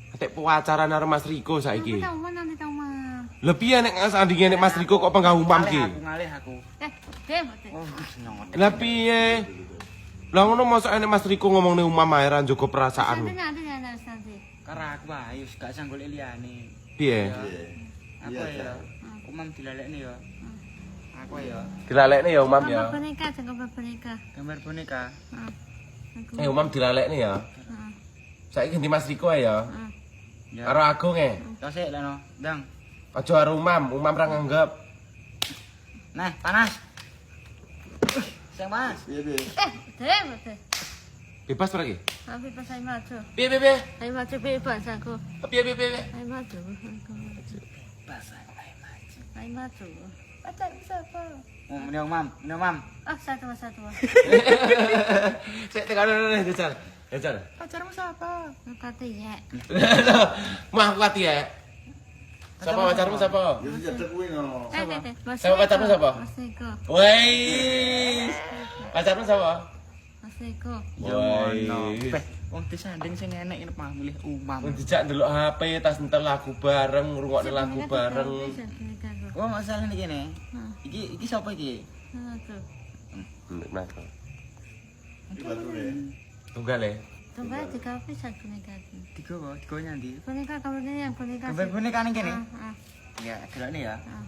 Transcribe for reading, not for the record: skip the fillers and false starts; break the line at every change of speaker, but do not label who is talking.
Atek pacaran karo Mas Riko saiki.
Nanti tau mah.
Lha piye nek sandinge nek Mas Riko kok penggah umam ki?
Ngalih aku.
Dem.
Oh, seneng.
Lah piye? Lah ngono mosok nek Mas Riko ngomongne umam ae ra njogo perasaan.
Nanti.
Karena aku ayo gak sang golek liyane.
Piye?
Aku ya. Umam dilalekne ya. Aku ya.
Dilalekne ya umam ya.
Gambar boneka.
Gambar boneka.
Umam dilalekne ya. Saiki ganti Mas Riko ae ya.
Ya.
Karo Agung e.
Tosek lho, Dang.
Aja karo umam ra nganggep.
Nah, panas. Sing panas.
Dem.
Bebas ora ki?
Pas saya maju.
Piye?
Saya maju bebas aku.
Piye?
Saya maju. Saya maju. Pacar siapa?
Oh, ini umam.
Satu.
Sik tekan jajal.
Pacarmu siapa?
Kata ya.
Mah kuat ya. Siapa pacarmu siapa? Siapa pacarmu siapa?
Mas Eko.
Woi. Pacarmu siapa?
Mas Eko.
Woi.
Wong disanding sing enek ini mah milih umam.
Wong dijak ndelok HP, tas entel lagu bareng, ngrungokne lagu bareng.
Oh, masalah nih kene. Iki sapa iki?
Nah. Tunggal ya.
Tunggal tiga pisan boneka.
Tiga nyandi.
Boneka kamu ini yang boneka.
Gambar boneka ning kene.
Ah.
Ya, delokne ya.
Ah.